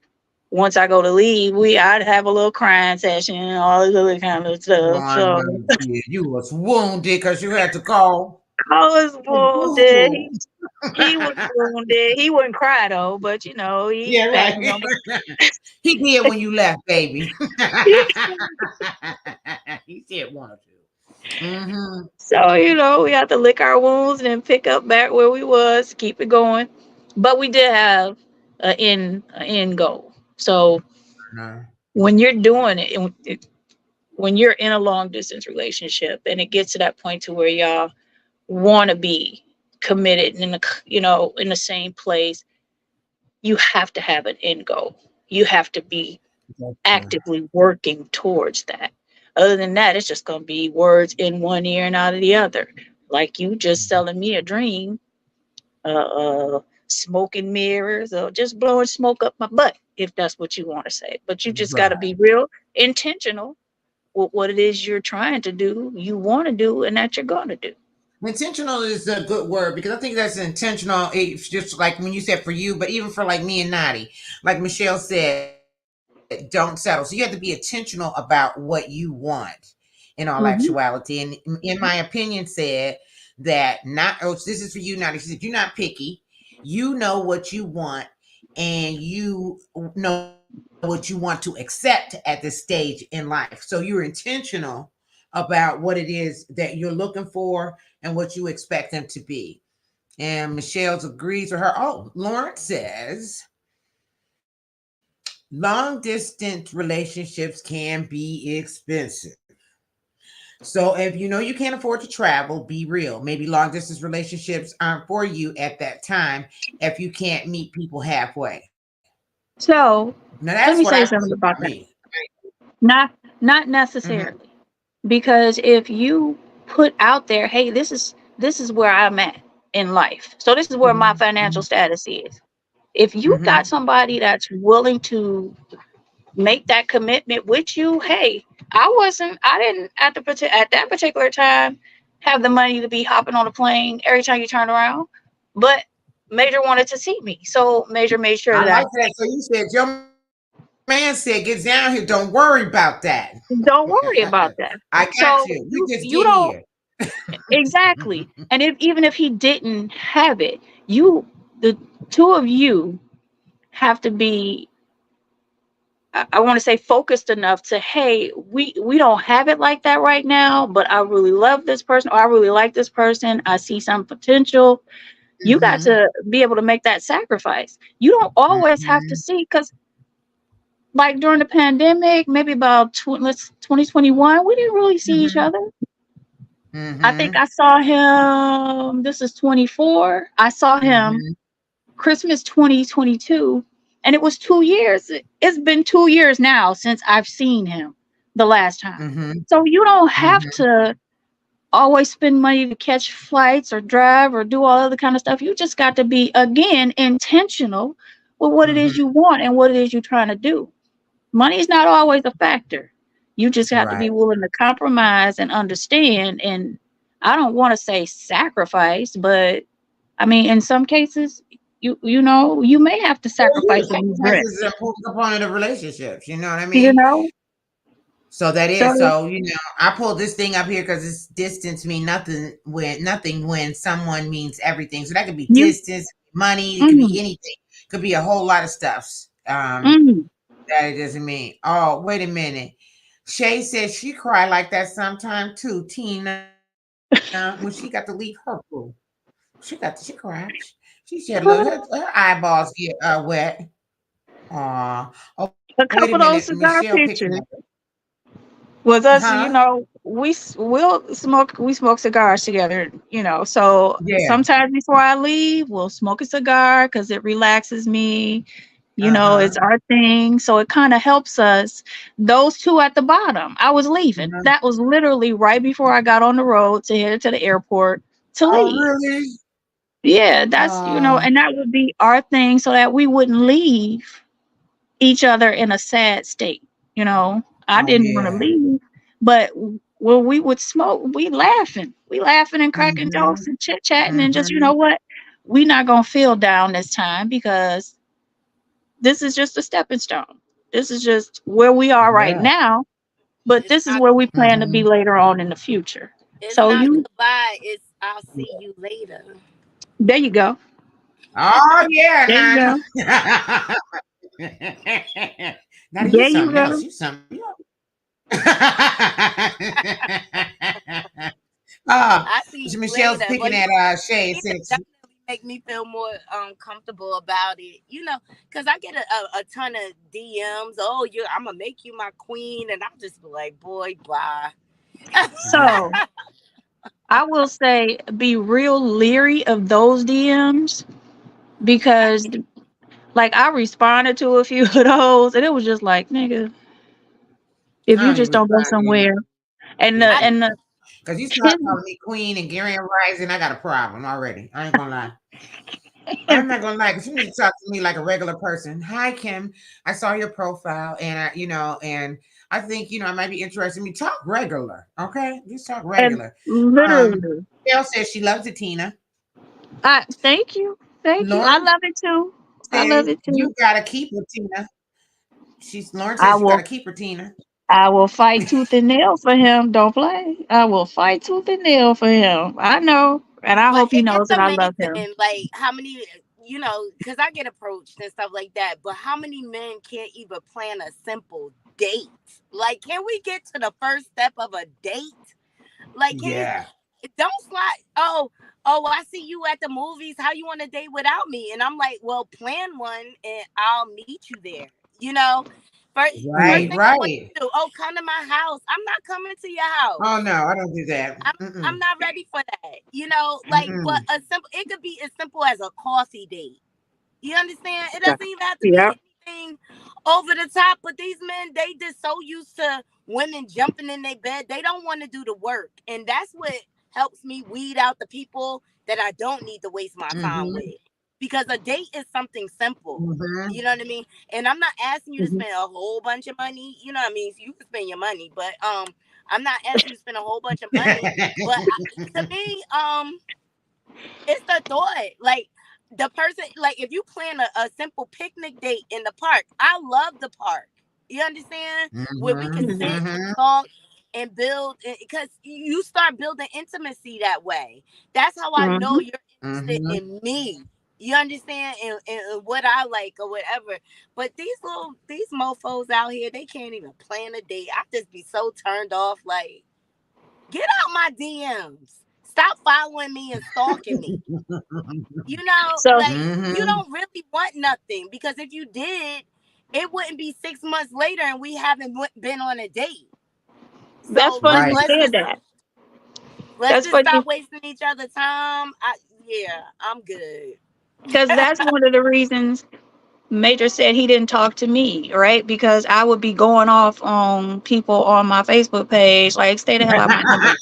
once I go to leave, I'd have a little crying session and all this other kind of Oh, stuff. I So know. Yeah, you was wounded because you had to call. I was wounded. Boo. he was wounded. He wouldn't cry though, but he Yeah, patted right. me on the. He did when you left, baby. He said one or two. Mm-hmm. So we had to lick our wounds and then pick up back where we was, keep it going. But we did have an end goal. So No. when you're doing it, when you're in a long distance relationship, and it gets to that point to where y'all want to be committed in the same place, you have to have an end goal. You have to be That's true. actively working towards that. Other than that, it's just going to be words in one ear and out of the other. Like you just selling me a dream, smoke and mirrors, or just blowing smoke up my butt, if that's what you want to say. But you just got to Right. be real intentional with what it is you're trying to do, you want to do, and that you're going to do. Intentional is a good word because I think that's intentional. It's just like when you said for you, but even for like me and Nadi, like Michelle said, don't settle. So you have to be intentional about what you want in all actuality. And in my opinion, said that not, oh, this is for you, Nadi. She said, you're not picky. You know what you want and you know what you want to accept at this stage in life. So you're intentional about what it is that you're looking for and what you expect them to be. And Michelle's agrees with her. Oh, Lawrence says long distance relationships can be expensive. So if you know you can't afford to travel, be real. Maybe long distance relationships aren't for you at that time if you can't meet people halfway. So Now that's what I let me believe say for something about me. that. Not Hmm. necessarily, because if you put out there, hey, this is where I'm at in life. So this is where my Hmm. financial status is. If you got Hmm. somebody that's willing to make that commitment with you, hey, I didn't at that particular time have the money to be hopping on a plane every time you turn around, but Major wanted to see me, so Major made sure I that like that. So you said your man said, "Get down here. Don't worry about that." don't worry I about got that. you. We So just get you here. don't. Exactly. And even if he didn't have it, the two of you have to be, I want to say, focused enough to, hey, we don't have it like that right now, but I really love this person, or I really like this person. I see some potential. You got Hmm. to be able to make that sacrifice. You don't always have to Hmm. see, because like during the pandemic, maybe about 2021, we didn't really see each Hmm. other. I think Hmm. I saw him. This is 24. I saw him Hmm. Christmas 2022, and it was 2 years. It's been 2 years now since I've seen him the last time. Hmm. So you don't have Hmm. to always spend money to catch flights or drive or do all other kind of stuff. You just got to be, again, intentional with what it is Hmm. you want and what it is you're trying to do. Money is not always a factor. You just have to be Right. willing to compromise and understand. And I don't want to say sacrifice, but I mean, in some cases, you may have to Well, yeah, sacrifice a new sacrifice dress. is an important component of relationships. You know what I You mean? know, So that so is so. I pulled this thing up here because it's distance mean nothing when someone means everything. So that could be you, distance, money. It could be mm, anything. Could be a whole lot of stuffs. mm. That it doesn't mean. Oh, wait a minute. Shay said she cried like that sometime too. Tina, when she got to leave her boo, she cried. She said, "Look, her eyeballs get wet." Aw. Oh, wait a A minute. couple of Michelle those picking up. cigar pictures was us. Huh? We smoke cigars together. So Yeah. sometimes before I leave, we'll smoke a cigar because it relaxes me. Uh-huh. It's our thing. So it kind of helps us. Those two at the bottom, I was leaving. Mhm. That was literally right before I got on the road to head to the airport to Oh, leave. really? Yeah, that's, Oh, and that would be our thing so that we wouldn't leave each other in a sad state. I oh, didn't want to yeah. leave, but when we would smoke, we laughing and cracking jokes Mhm. and chit chatting, and just, Mhm. what, we not gonna feel down this time, because this is just a stepping stone. This is just where we are right Yeah. now, but It's this is not. where we plan to be Mhm. later on in the future. It's So not you, goodbye. It's I'll see you later. There you go. Oh There you yeah, go. honey. Now you There you something go. else. You something else. Ah, I see you Michelle's later. But picking you at Shay. need to Since definitely make me feel more comfortable about it. Because I get a ton of DMs. Oh, I'm gonna make you my queen, and I'm just be like, boy, bye. So I will say be real leery of those DMs because like I responded to a few of those and it was just like, nigga, if I you don't just even don't go respond to you somewhere and no the I and the because you start calling me queen and Gary and Rising. I got a problem already. I ain't gonna lie. I'm not gonna lie, because you need to talk to me like a regular person. Hi, Kim. I saw your profile, and and I think I might be interested in me. Talk regular, okay? Just talk and regular. Um, literally Gail says she loves it, Tina. I thank you. Thank you. I Lauren love it too. I says love it you too. gotta keep her, Tina. Lauren I says you gotta will keep her, Tina. I will fight tooth and nail for him. Don't play. I will fight tooth and nail for him. I know. And I But hope he knows it's that I love him. amazing, like how many, because I get approached and stuff like that. But how many men can't even plan a simple date? Like, can we get to the first step of a date? Like, Yeah. don't slide. Oh, I see you at the movies. How you want to date without me? And I'm like, well, plan one, and I'll meet you there. You know, first Right, thing I want right. you to do. Oh, come to my house. I'm not coming to your house. Oh no, I don't do that. I'm Mm-mm. not ready for that. Like, but Mm-mm. a simple, it could be as simple as a coffee date. You understand? It Yeah. doesn't even have to Yeah. be anything over the top. But these men, they just so used to women jumping in their bed, they don't want to do the work, and that's what helps me weed out the people that I don't need to waste my time Mm-hmm. with. Because a date is something simple. Mm-hmm. You know what I mean? And I'm not asking you to Mhm. spend a whole bunch of money. You know what I mean? So you can spend your money, but I'm not asking you to spend a whole bunch of money. But to me, it's the thought. Like the person, like if you plan a simple picnic date in the park, I love the park. You understand? Where we can Mm-hmm. Mhm. sit and Mm-hmm. talk and build, because you start building intimacy that way. That's how I know Mhm. you're interested Mm-hmm. in me. You understand? And what I like or whatever. But these mofos out here, they can't even plan a date. I just be so turned off. Like, get out my DMs. Stop following me and stalking me. So Like, you Mm-hmm. don't really want nothing, because if you did, it wouldn't be 6 months later and we haven't been on a date. that's So funny let's you Right. let's said just that. let's That's just funny stop wasting each other's time. Yeah, I'm good. because that's one of the reasons Major said he didn't talk to me, right? Because I would be going off on people on my Facebook page, like stay the hell out of my inbox.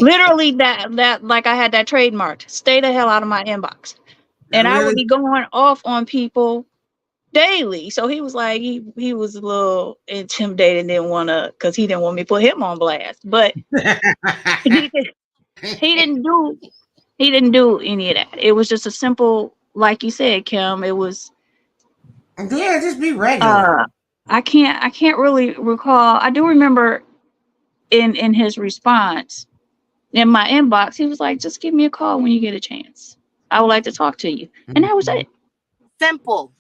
Literally that like I had that trademarked. Stay the hell out of my inbox. And I would Really? be going off on people daily. So he was like he was a little intimidated and didn't wanna because he didn't want me to put him on blast. But he did, he didn't do he didn't do any of that. It was just a simple, like you said, Kim, it was Yeah, just be regular. uh I can't really recall. I do remember in his response in my inbox, he was like, just give me a call when you get a chance. I would like to talk to you. And that was Mm-hmm. it. Simple.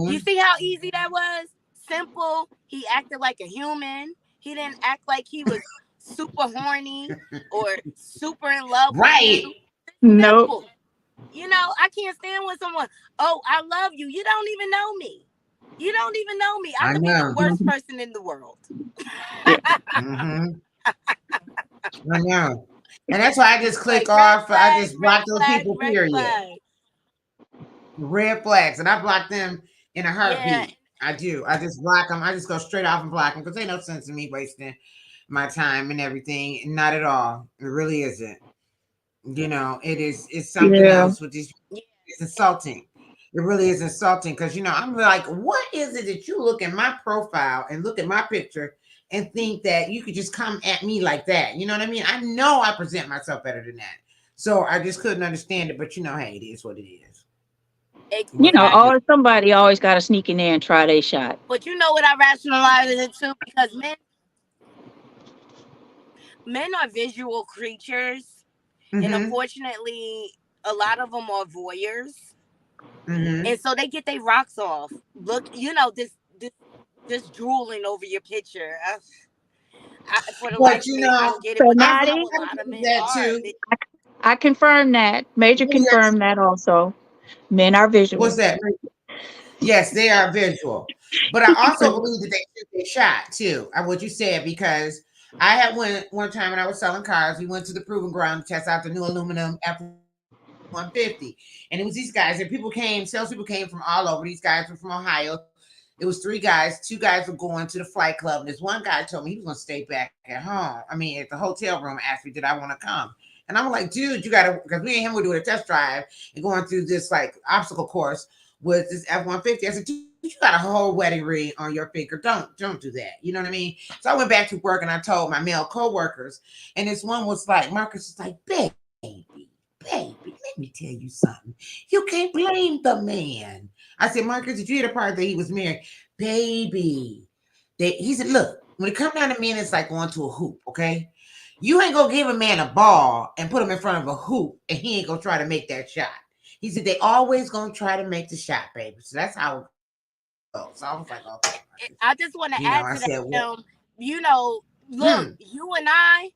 You Mm-hmm. see how easy that was? Simple. He acted like a human. He didn't act like he was super horny or super in love with you. Right. Nope. Simple. I can't stand when someone, oh, I love you. You don't even know me. You don't even know me. I I could be the know. worst Mhm. person in the world. Yeah. Mm-hmm. I know. And that's why I just click Like, red off. I flag, just red block those flag, people, red period. flag. Red flags. And I block them in a Yeah. heartbeat. I do. I just block them. I just go straight off and block them because ain't no sense in me wasting my time and everything. Not at all. It really isn't. It's something Yeah. else with these. Yeah. It's insulting. It really is insulting because I'm like, what is it that you look at my profile and look at my picture and think that you could just come at me like that? You know what I mean? I know I present myself better than that. So I just couldn't understand it, but hey, it is what it is. What can you do? Exactly. Always somebody always got to sneak in there and try their shot. But you know what I rationalize it too? Because men are visual creatures. And Mm-hmm. unfortunately, a lot of them are voyeurs, Mm-hmm. and so they get their rocks off. Look, this drooling over your picture. For the life But of me, I don't get it. So, But I've that's heard how Maddie, a lot of men that are. too. I confirm that. Major Yes. confirmed that also. Men are What's visual. that? Yes, they are visual. But I also believe that they should get shot too. What you said, because I had went one time when I was selling cars. We went to the proving ground to test out the new aluminum F-150, and it was these guys. And people came, salespeople came from all over. These guys were from Ohio. It was three guys. Two guys were going to the flight club, and this one guy told me he was going to stay back at home. I mean, at the hotel room. Asked me, did I want to come? And I'm like, dude, you got to, because me and him were doing a test drive and going through this like obstacle course with this F-150. I said, dude, you got a whole wedding ring on your finger. Don't do that. You know what I mean? So I went back to work and I told my male coworkers, and this one was like, Marcus is like, baby, let me tell you something. You can't blame the man. I said, Marcus, did you hear the part that he was married? Baby. He said, look, when it comes down to men, it's like going to a hoop, okay? You ain't gonna give a man a ball and put him in front of a hoop and he ain't gonna try to make that shot. He said, they always gonna try to make the shot, baby. So that's how it goes. So I was like, okay. I just want to add I to that. said, well, Look, you and I,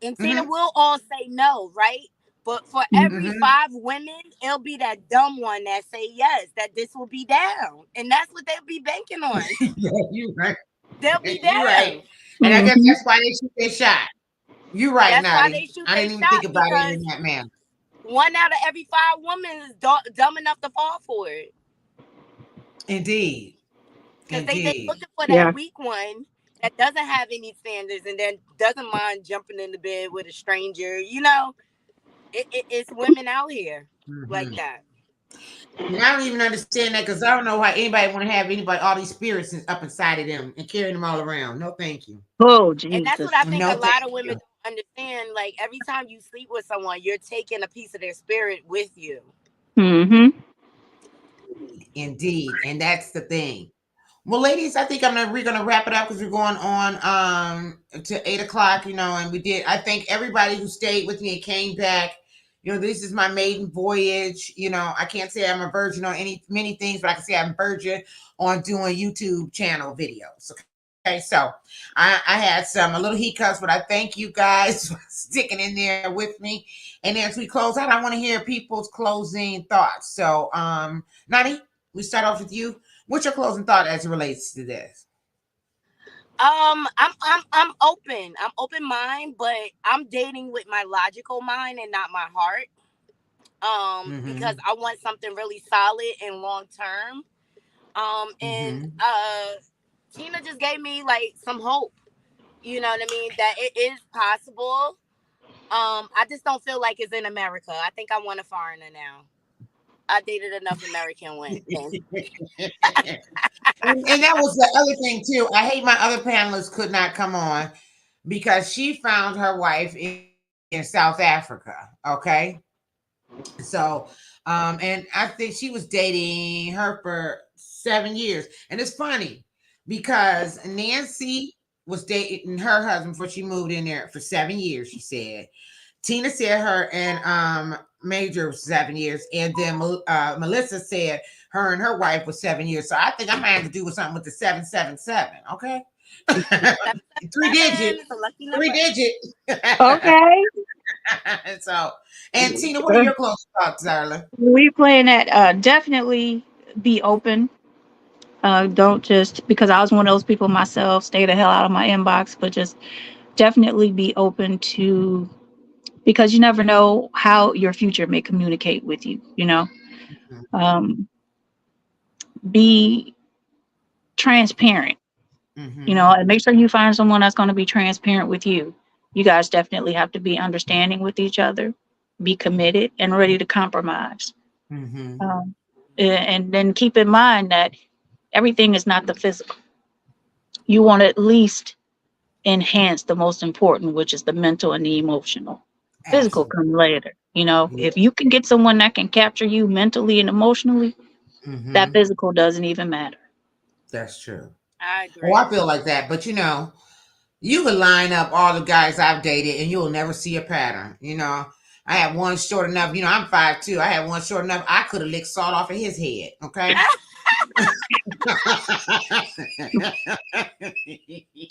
and Tina mm-hmm, will all say no, right? But for every Mhm. mm-hmm. 5 women, it'll be that dumb one that say yes, that this will be down, and that's what they'll be banking on. Yeah, you right. They'll be You right. down. And I guess Mhm. that's why they shoot their shot. You right, That's why they Nutty. shoot I their didn't even think shot, about it because in that manner. 1 out of every 5 women is dumb enough to fall for it. Indeed. Because they Indeed. looking for that Yeah. weak one that doesn't have any standards and then doesn't mind jumping in the bed with a stranger. It's women out here like Mm-hmm. that. And I don't even understand that because I don't know why anybody want to have anybody, all these spirits up inside of them and carrying them all around. No, thank you. Oh, And that's what I Jesus. think a No, thank lot of women you. don't understand. Like, every time you sleep with someone, you're taking a piece of their spirit with you. Mhm. Indeed. And that's the thing. Well, ladies, I think we're gonna wrap it up because we're going on to 8 o'clock, and we did. I thank everybody who stayed with me and came back. This is my maiden voyage. I can't say I'm a virgin on many things, but I can say I'm a virgin on doing YouTube channel videos. Okay, so I had a little hiccups, but I thank you guys for sticking in there with me. And as we close out, I want to hear people's closing thoughts. So, Nani, we start off with you. What's your closing thought as it relates to this? I'm open. I'm open mind, but I'm dating with my logical mind and not my heart. Because Mm-hmm. I want something really solid and long term. And Mm-hmm. Tina just gave me like some hope. You know what I mean? That it is possible. I just don't feel like it's in America. I think I want a foreigner now. I dated enough American women. And that was the other thing too. I hate my other panelists could not come on because she found her wife in South Africa. Okay. So, and I think she was dating her for 7 years. And it's funny because Nancy was dating her husband before she moved in there for 7 years, she said. Tina said her and Major was 7 years. And then Melissa said her and her wife was 7 years. So I think I might have to do with something with the 777. Okay. Three 777 digit. is a lucky Three number. digit. Okay. So, and Tina, what are your closing thoughts, darling? We playing that. Definitely be open. Don't just because I was one of those people myself. Stay the hell out of my inbox, but just definitely be open to because you never know how your future may communicate with you. Um, be transparent. Mm-hmm. And make sure you find someone that's going to be transparent with you. You guys definitely have to be understanding with each other, be committed, and ready to compromise. Mm-hmm. Um, and then keep in mind that everything is not the physical. You want to at least enhance the most important, which is the mental and the emotional. Physical Absolutely. come later. Yeah. If you can get someone that can capture you mentally and emotionally, that Mm-hmm. physical doesn't even matter. That's true. I Oh, I agree. feel like that. But you can line up all the guys I've dated and you'll never see a pattern. I had one short enough. I'm 5'2". I had one short enough. I could have licked salt off of his head. Okay.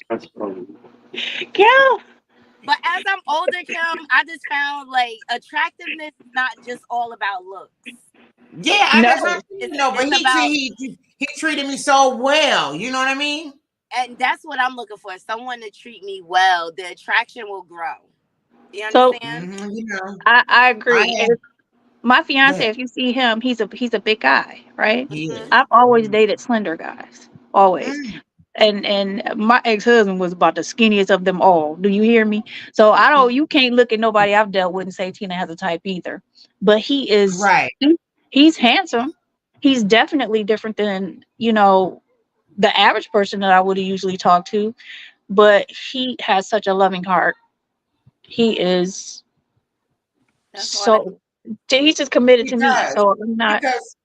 That's funny. Kim, But as I'm older, Kim, I just found like attractiveness is not just all about looks. Yeah, that's no. not but It's about, he treated me so well. You know what I mean? and that's what I'm looking for. Someone to treat me well. The attraction will grow. You So understand? I I agree. had And my go fiance, ahead. if you see him, he's a big guy, right? He Hmm. is. I've always Mhm. dated slender guys, always. Mm, And my ex-husband was about the skinniest of them all. Do you hear me? So I don't you can't look at nobody I've dealt with and say Tina has a type either. But right. he's handsome. He's definitely different than, the average person that I would have usually talked to, but he has such a loving heart. He is That's all that. so he's just committed He to me. does. So I'm not. Because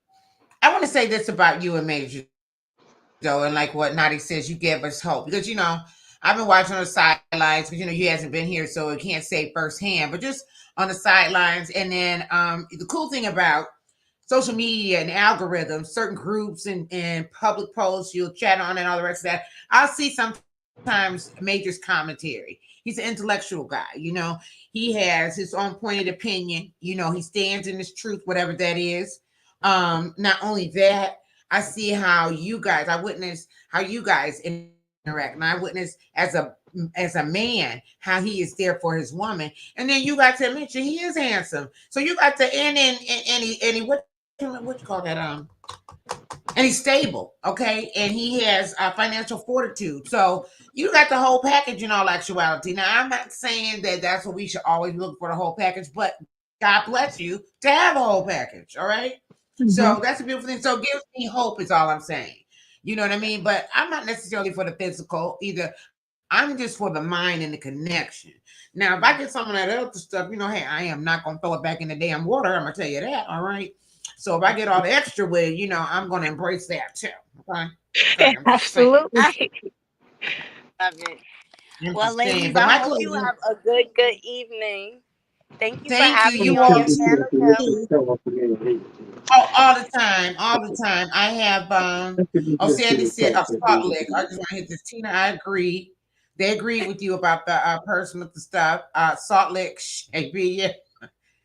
I want to say this about you and Major, though, and like what Nadi says, you gave us hope. Because, I've been watching on the sidelines because, he hasn't been here, so it can't say firsthand, but just on the sidelines. And then the cool thing about social media and algorithms, certain groups and public posts you'll chat on and all the rest of that, I'll see sometimes Major's commentary. He's an intellectual guy, He has his own pointed opinion. He stands in his truth, whatever that is. Not only that, I witness how you guys interact. And I witness as a man how he is there for his woman. And then you got to mention he is handsome. So you got to and he what you call that and he's stable, okay, and he has financial fortitude. So you got the whole package in all actuality. Now I'm not saying that that's what we should always look for, the whole package, but God bless you to have a whole package. All right. Mhm. So that's a beautiful thing. So it gives me hope is all I'm saying. You know what I mean? But I'm not necessarily for the physical either. I'm just for the mind and the connection. Now, if I get some of that other stuff, hey, I am not going to throw it back in the damn water. I'm going to tell you that. All right. So if I get all the extra with it, I'm going to embrace that too. Okay. Okay. I'm just saying. I Absolutely. love it. I'm Well, just saying. ladies, But I my hope you closing, have a good evening. Thank you for thank you. having me You on all your channel, Kim. too. Oh, all the time. All the time. I have, Sandy said, Spot Lick. I just want to hit this. Tina, I agree. They agreed with you about the person with the stuff. Salt Lick, yeah.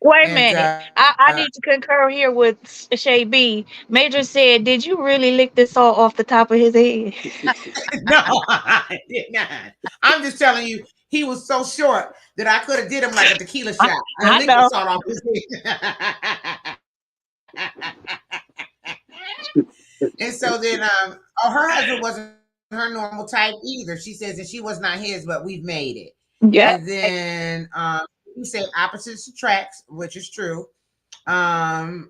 Wait a And minute. I need to concur here with Shay B. Major said, "Did you really lick this salt off the top of his head?" no, I did not. I'm just telling you, he was so short that I could have did him like a tequila I, shot and I licked the know. salt off his head. And so then, her husband wasn't her normal type either. She says that she was not his, but we've made it. Yep. And then you say opposites attracts, which is true. Michelle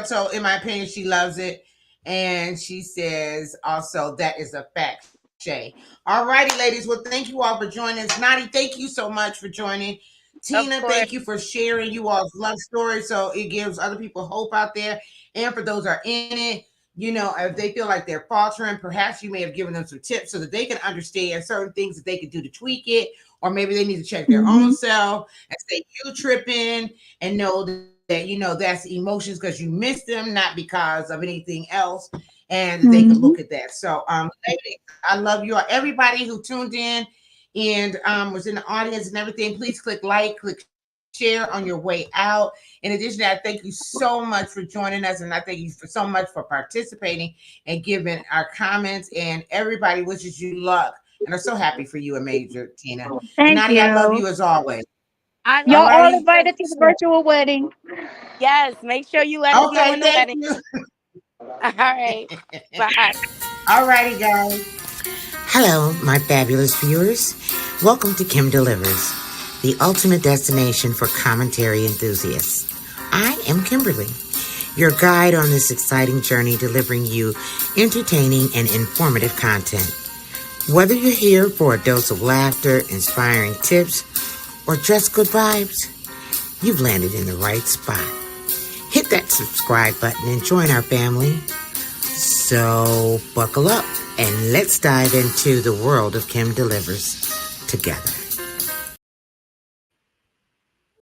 told, in my opinion, she loves it. And she says also that is a fact, Shay. All righty, ladies. Well, thank you all for joining us. Nadi, thank you so much for joining. Of Tina, course. thank you for sharing you all's love story. So it gives other people hope out there. And for those who are in it, if they feel like they're faltering, perhaps you may have given them some tips so that they can understand certain things that they can do to tweak it, or maybe they need to check their own Hmm. self and say you tripping and know that that's emotions because you missed them, not because of anything else, and they could Hmm. look at that. So ladies, I love you all. Everybody who tuned in and was in the audience and everything, please click like, click share on your way out. In addition to that, thank you so much for joining us, and I thank you so much for participating and giving our comments. And everybody wishes you luck and are so happy for you and Major Tina. And Thank Nadia, I love you. you as always. I All love Y'all you all righty. invited to the too. virtual wedding. Yes, make sure you let us know Okay, in the thank wedding. you. All right. Bye. All righty, guys. Hello, my fabulous viewers. Welcome to Kim Delivers, the ultimate destination for commentary enthusiasts. I am Kimberly, your guide on this exciting journey, delivering you entertaining and informative content. Whether you're here for a dose of laughter, inspiring tips, or just good vibes, you've landed in the right spot. Hit that subscribe button and join our family. So buckle up and let's dive into the world of Kim Delivers together.